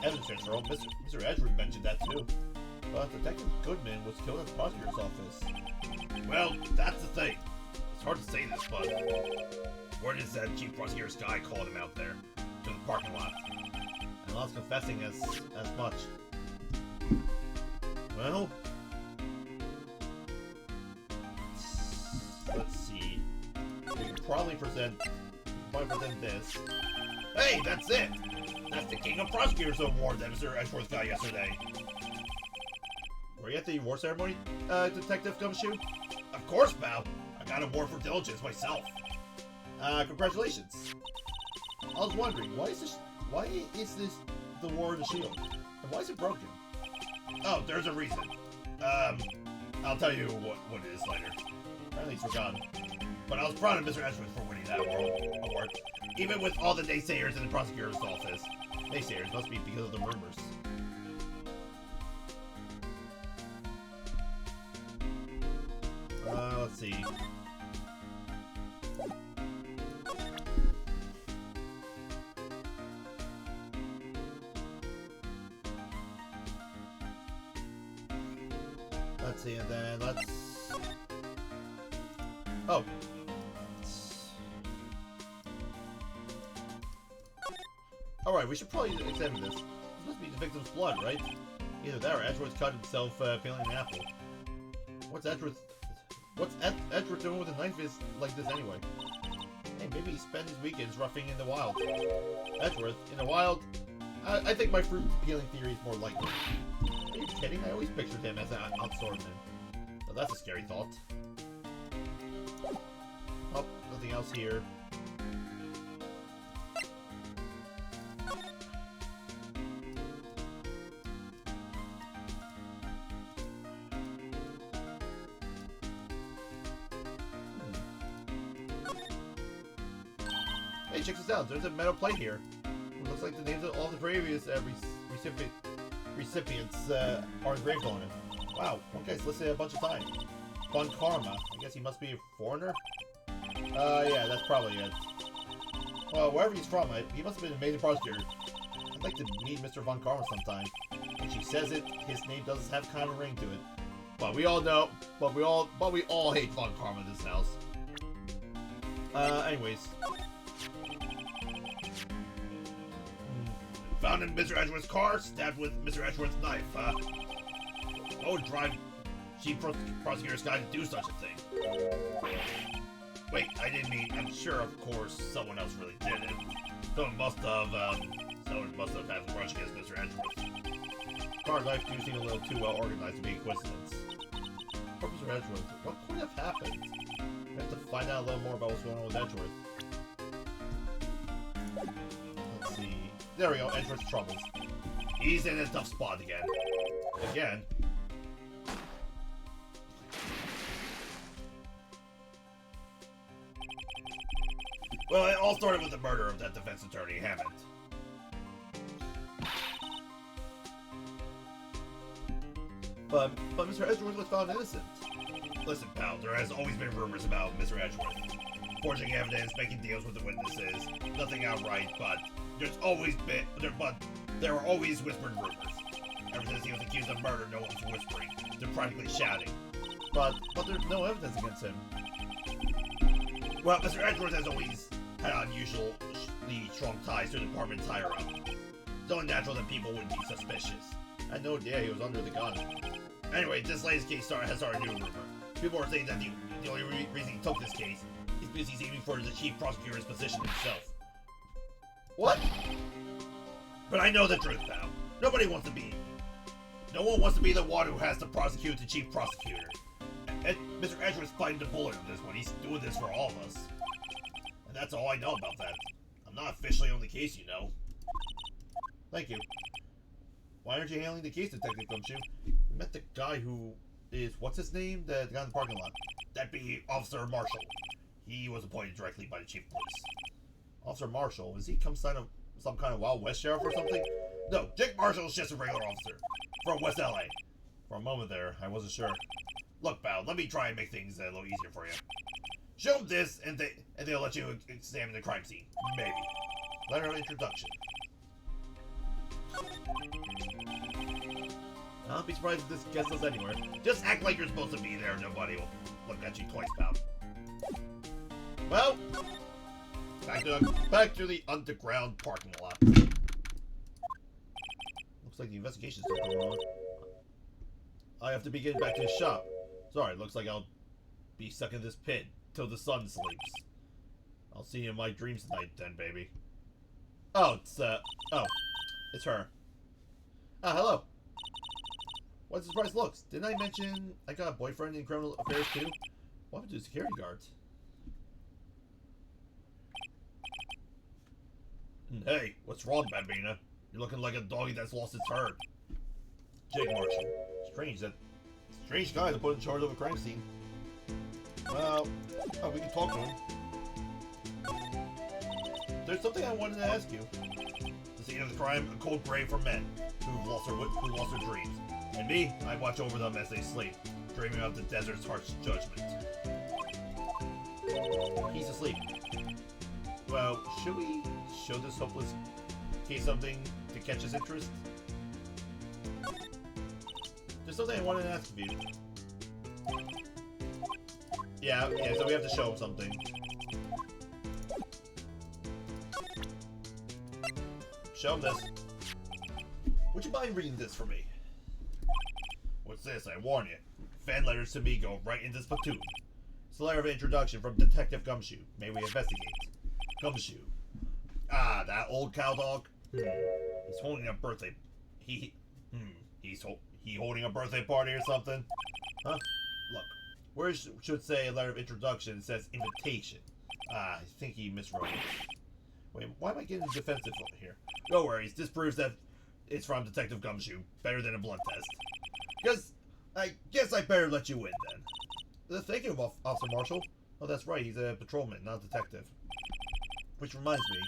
Evidence transfer? Oh, Mr. Edgeworth mentioned that too. But Detective Goodman was killed at the prosecutor's office. Well, that's the thing. It's hard to say this, but word is that Chief Prosecutor's guy called him out there to the parking lot. And Lon's confessing as much. Well, We can probably present this. Hey, that's it! That's the King of Prosecutors Award that Mr. Edgeworth got yesterday. Were you at the award ceremony, Detective Gumshoe? Of course, pal. I got an award for diligence myself. Congratulations. I was wondering, why is this the War of the Shield? And why is it broken? Oh, there's a reason. I'll tell you what it is later. Apparently it's forgotten. But I was proud of Mr. Edgeworth for winning that award. Even with all the naysayers in the prosecutor's office. Naysayers must be because of the rumors. Let's see. Let's see, and then let's... Oh. Alright, we should probably examine this. This must be the victim's blood, right? Either that or Edgeworth cut himself peeling an apple. What's Edgeworth doing with a knife is like this anyway? Hey, maybe he spent his weekends roughing in the wild. Edgeworth, in the wild? I think my fruit peeling theory is more likely. Are you kidding? I always pictured him as an outswordsman. So that's a scary thought. Oh, nothing else here. Hey, check this out. There's a metal plate here. It looks like the names of all the previous recipients are engraved on it. Wow, one guy's listed a bunch of times. Von Karma. I guess he must be a foreigner? Yeah, that's probably it. Well, wherever he's from, he must have been an amazing prosecutor. I'd like to meet Mr. Von Karma sometime. When she says it, his name does have kind of a ring to it. But we all know, but we all hate Von Karma in this house. Anyways. Found in Mr. Edgeworth's car, stabbed with Mr. Edgeworth's knife, huh? What would drive Chief Prosecutor's guy to do such a thing? Wait, I didn't mean, I'm sure, of course, someone else really did it. Someone must have had a grudge against Mr. Edgeworth. Car knife do seem a little too well organized to be a coincidence. Poor Mr. Edgeworth, what could have happened? We have to find out a little more about what's going on with Edgeworth. Let's see. There we go, Edgeworth's troubles. He's in a tough spot again. Again. Well, it all started with the murder of that defense attorney, Hammond. But Mr. Edgeworth was found innocent. Listen, pal, there has always been rumors about Mr. Edgeworth. Forging evidence, making deals with the witnesses. Nothing outright, but there are always whispered rumors. Ever since he was accused of murder, no one's whispering. They're practically shouting. But there's no evidence against him. Well, Mr. Edgeworth has always had unusually strong ties to the department's higher-up. It's only natural that people would be suspicious. I had no idea he was under the gun. Anyway, this latest case has started a new rumor. People are saying that the only reason he took this case is because he's aiming for the chief prosecutor's position himself. What? But I know the truth, pal. No one wants to be the one who has to prosecute the chief prosecutor. Mr. Edgeworth's biting the bullet on this one. He's doing this for all of us. And that's all I know about that. I'm not officially on the case, you know. Thank you. Why aren't you handling the case, Detective Gumshoe? We met the guy who is... What's his name? The guy in the parking lot. That'd be Officer Marshall. He was appointed directly by the Chief of Police. Officer Marshall? Is he some kind of Wild West sheriff or something? No, Jake Marshall is just a regular officer. From West LA. For a moment there, I wasn't sure. Look, pal, let me try and make things a little easier for you. Show them this, and they'll let you examine the crime scene. Maybe. Letter of introduction. I'll be surprised if this gets us anywhere. Just act like you're supposed to be there. Nobody will look at you twice, pal. Well, back to the underground parking lot. Looks like the investigation's still going on. I have to be getting back to the shop. Sorry, looks like I'll be stuck in this pit till the sun sleeps. I'll see you in my dreams tonight then, baby. Oh, it's her. Ah, hello. What surprised looks? Didn't I mention I got a boyfriend in criminal affairs too? What happened to the security guards? Hey, what's wrong, Bambina? You're looking like a doggy that's lost its herd. Jake Marshall. Strange guy to put in charge of a crime scene. Well, we can talk to him. There's something I wanted to ask you. The scene of the crime, a cold grave for men who lost their dreams. And me, I watch over them as they sleep, dreaming of the desert's harsh judgment. He's asleep. Well, should we show this hopeless case something to catch his interest? There's something I wanted to ask of you. Yeah, so we have to show him something. Show him this. Would you mind reading this for me? What's this? I warn you. Fan letters to me go right into this platoon. It's a letter of introduction from Detective Gumshoe. May we investigate? Gumshoe. Ah, that old cow dog? He's holding a birthday... He's holding a birthday party or something? Huh? Look. Where should say a letter of introduction, it says invitation. Ah, I think he miswrote it. Wait, why am I getting defensive here? No worries, this proves that it's from Detective Gumshoe. Better than a blood test. I guess I better let you in then. Thank you, Officer Marshall. Oh, that's right, he's a patrolman, not a detective. Which reminds me.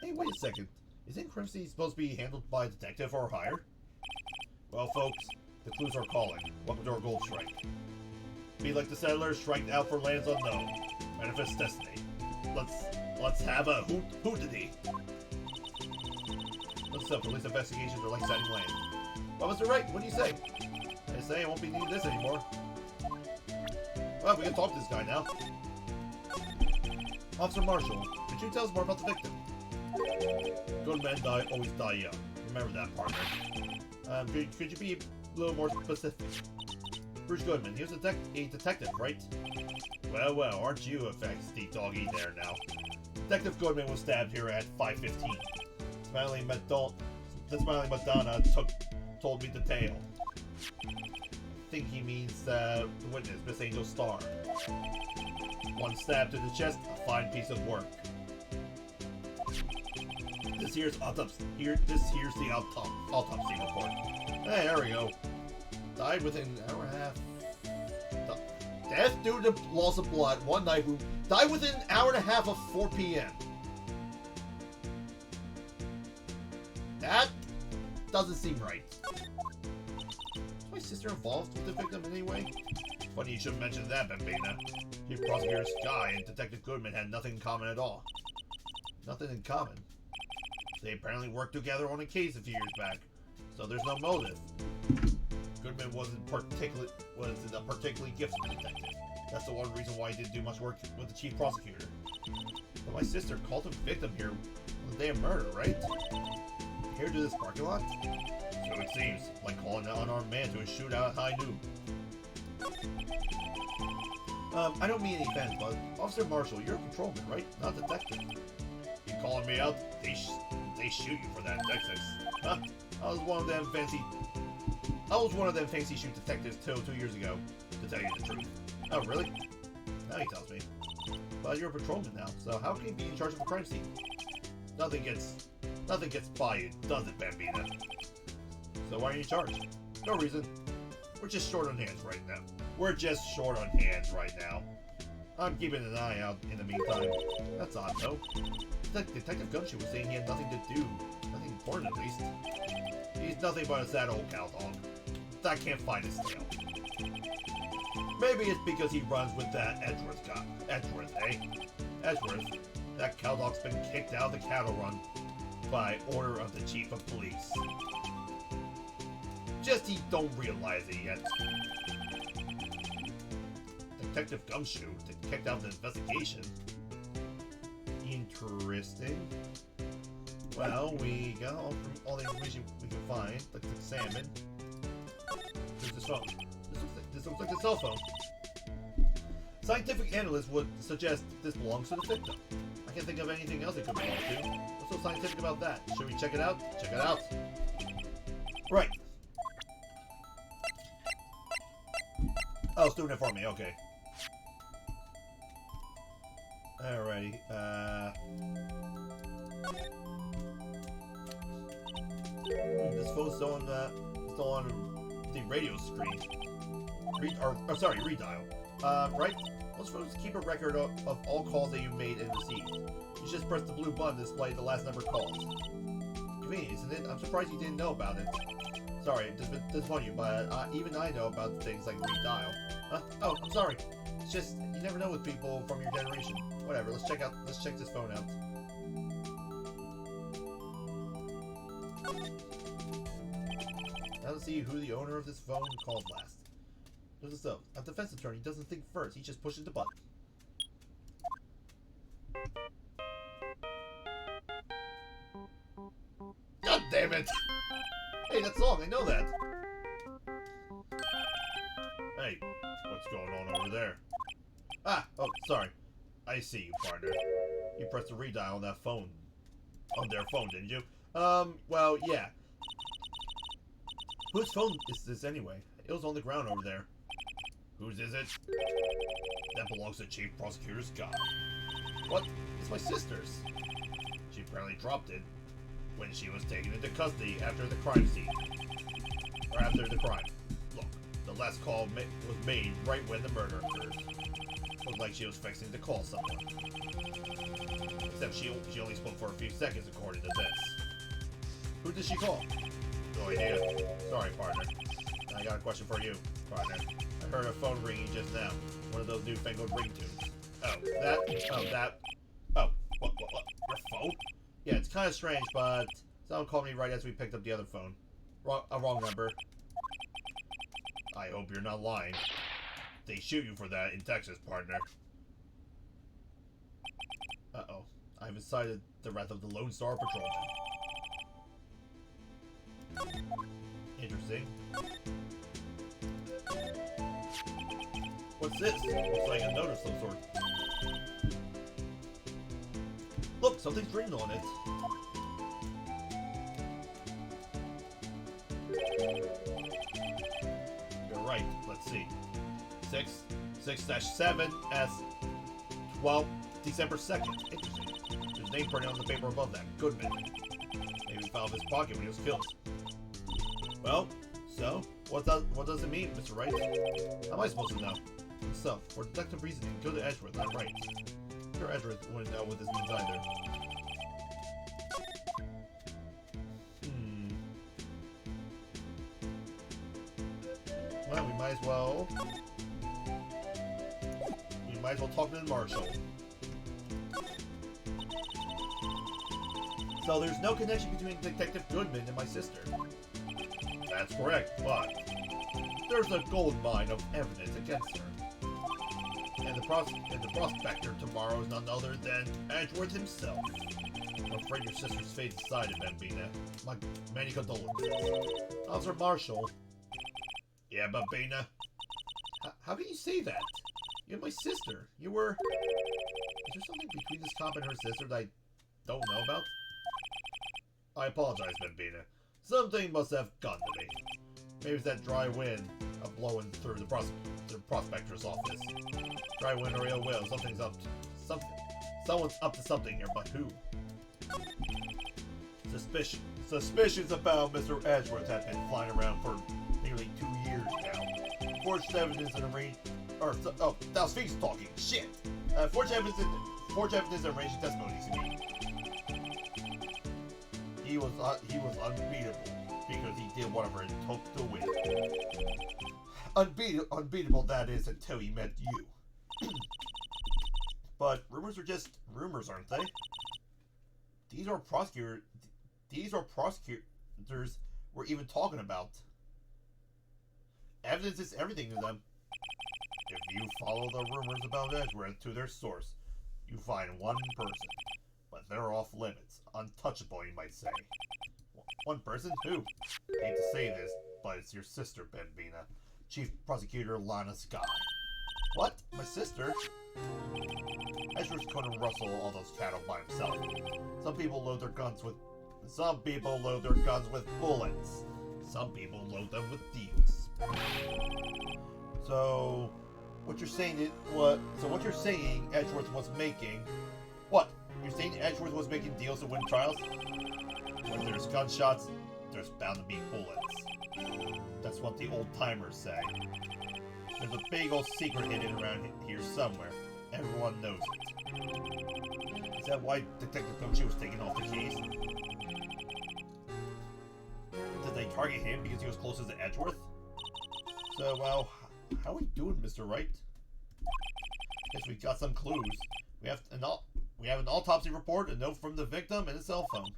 Hey, wait a second. Isn't crime scene supposed to be handled by a detective or higher? Well, folks, the clues are calling. Welcome to our gold strike. Be like the settlers, strike out for lands unknown. Manifest destiny. Let's have a hootity. What's up? Police investigations are like setting land. Well, Mr. Wright, what do you say? I say I won't be needing this anymore. Well, we can talk to this guy now. Officer Marshall, could you tell us more about the victim? Good men always die young. Remember that, partner. Could you be a little more specific? Bruce Goodman, he was a detective, right? Well, aren't you a feisty doggy there now? Detective Goodman was stabbed here at 5:15. Smiling Madonna told me the tale. I think he means the witness, Miss Angel Starr. One stab to the chest, a fine piece of work. This here's the autopsy report. Hey, there we go. Died within an hour and a half. Death due to loss of blood. One knife wound. Died within an hour and a half of 4 p.m. That doesn't seem right. Is my sister involved with the victim in any way? Funny you should mention that, Bambina. Chief Prosecutor Sky and Detective Goodman had nothing in common at all. Nothing in common. They apparently worked together on a case a few years back, so there's no motive. Goodman wasn't a particularly gifted detective. That's the one reason why he didn't do much work with the chief prosecutor. But my sister called him victim here on the day of murder, right? Here to this parking lot? So it seems, like calling an unarmed man to a shootout at high noon. I don't mean any offense, but Officer Marshall, you're a patrolman, right? Not a detective. You calling me out? They shoot you for that, Texas. Huh? I was one of them fancy shoot detectives till 2 years ago, to tell you the truth. Oh, really? Now he tells me. Well, you're a patrolman now, so how can you be in charge of a crime scene? Nothing gets by you, does it, Bambina? So why are you in charge? No reason. We're just short on hands right now. I'm keeping an eye out in the meantime. That's odd, though. Detective Gumshoe was saying he had nothing to do. Nothing important, at least. He's nothing but a sad old cow dog. I can't find his tail. Maybe it's because he runs with that Edgeworth guy. Edgeworth, eh? Edgeworth. That cow dog's been kicked out of the cattle run by order of the chief of police. Just he don't realize it yet. Detective Gumshoe kicked out the investigation. Interesting. Well, we got all the information we can find, like the salmon. There's this phone. This looks like a cell phone. Scientific analysts would suggest this belongs to the victim. I I can't think of anything else it could belong to. What's so scientific about that? Should we check it out? Check it out. Right. Oh, it's doing it for me. Okay. Alrighty. This phone's still on the radio screen. Redial. Right? Most phones keep a record of all calls that you made and received. You just press the blue button to display the last number of calls. Convenient, isn't it? I'm surprised you didn't know about it. Sorry, it disappointed you, but even I know about things like redial. Huh? Oh, I'm sorry. It's just, you never know with people from your generation. Whatever, let's check this phone out. Now let's see who the owner of this phone called last. Notice though, a defense attorney doesn't think first, he just pushes the button. God damn it! Hey, that song, I know that! Hey, what's going on over there? Ah, oh, sorry. I see you, partner. You pressed the redial on that phone. On their phone, didn't you? Well, yeah. Whose phone is this anyway? It was on the ground over there. Whose is it? That belongs to Chief Prosecutor Scott. What? It's my sister's. She apparently dropped it when she was taken into custody after the crime scene. Or after the crime. Look, the last call was made right when the murder occurred. Looked like she was fixing to call someone. Except she only spoke for a few seconds according to this. Who did she call? No idea. Sorry, partner. I got a question for you, partner. I heard a phone ringing just now. One of those newfangled ringtones. Oh, that? Oh, that? Oh, what? Your phone? Yeah, it's kind of strange, but someone called me right as we picked up the other phone. Wrong number. I hope you're not lying. They shoot you for that in Texas, partner. Uh-oh. I've incited the wrath of the Lone Star Patrolman. Interesting. What's this? Looks like a note of some sort. Look, something's written on it. You're right. Let's see. 6-7 S 12 December 2nd. Interesting. His name printed on the paper above that. Goodman. Maybe he found his pocket when he was killed. Well, so what does it mean, Mr. Wright? How am I supposed to know? So, for deductive reasoning, go to Edgeworth. I'm right. Sure, Edgeworth wouldn't know what this means either. Well, we might as well talk to the marshal. So there's no connection between Detective Goodman and my sister. That's correct, but there's a gold mine of evidence against her. And the prospector tomorrow is none other than Edgeworth himself. I'm afraid your sister's fate is decided, Bambina. My many condolences. Officer Marshall. Yeah, Bambina. How can you say that? You're my sister. You were... Is there something between this cop and her sister that I don't know about? I apologize, Bambina. Something must have gotten to me. Maybe it's that dry wind blowing through the prospector's office. Dry wind or ill will. Something's up to someone's up to something here, but who? Suspicions about Mr. Edgeworth have been flying around for nearly 2 years now. Forged evidence and arranged... that was Phoenix talking. Shit! Forged evidence and arranged testimonies to me. He was unbeatable because he did whatever it took to win. Unbeatable, that is, until he met you. But rumors are just rumors, aren't they? These are prosecutors we're even talking about. Evidence is everything to them. If you follow the rumors about Edgeworth to their source, you find one person. But they're off limits. Untouchable, you might say. One person? Who? Hate to say this, but it's your sister, Bambina. Chief Prosecutor Lana Sky. What? My sister? Edgeworth couldn't rustle all those cattle by himself. Some people load their guns with bullets. Some people load them with deals. So what you're saying Edgeworth was making what? You're saying Edgeworth was making deals to win trials? Where there's gunshots, there's bound to be bullets. That's what the old timers say. There's a big old secret hidden around here somewhere. Everyone knows it. Is that why Detective Kochi was taking off the keys? Did they target him because he was closest to Edgeworth? So, well, how are we doing, Mr. Wright? Guess we got some clues. We have an autopsy report, a note from the victim, and a cell phone.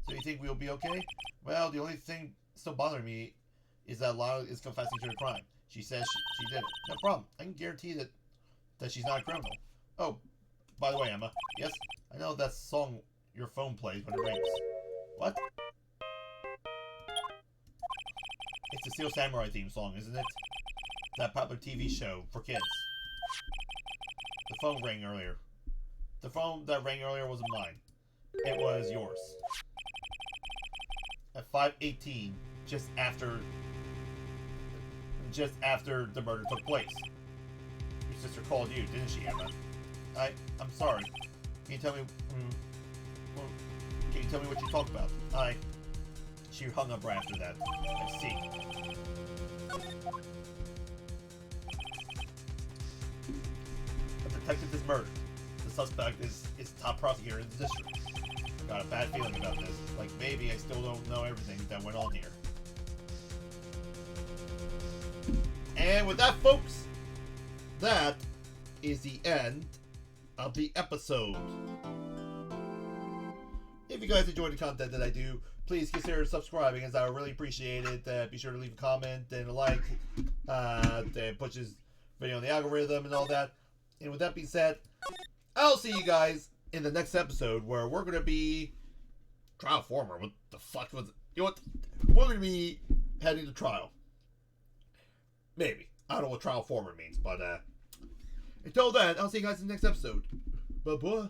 So you think we'll be okay? Well, the only thing still bothering me is that Lyle is confessing to the crime. She says she did it. No problem. I can guarantee that she's not a criminal. Oh, by the way, Emma. Yes, I know that song your phone plays when it rings. What? It's the Steel Samurai theme song, isn't it? That popular TV show for kids. The phone rang earlier. The phone that rang earlier wasn't mine. It was yours. At 5:18, just after the murder took place. Your sister called you, didn't she, Emma? I'm sorry. Can you tell me what you talked about? She hung up right after that. I see. A detective is murdered. The suspect is top prosecutor in the district. Got a bad feeling about this. Like, maybe I still don't know everything that went on here. And with that, folks, that is the end of the episode. If you guys enjoyed the content that I do, please consider subscribing, as I would really appreciate it. Be sure to leave a comment and a like. That pushes video on the algorithm and all that. And with that being said, I'll see you guys in the next episode, where we're going to be trial former. What the fuck was it? You know what? We're going to be heading to trial. Maybe. I don't know what trial former means, but until then, I'll see you guys in the next episode. Bye-bye.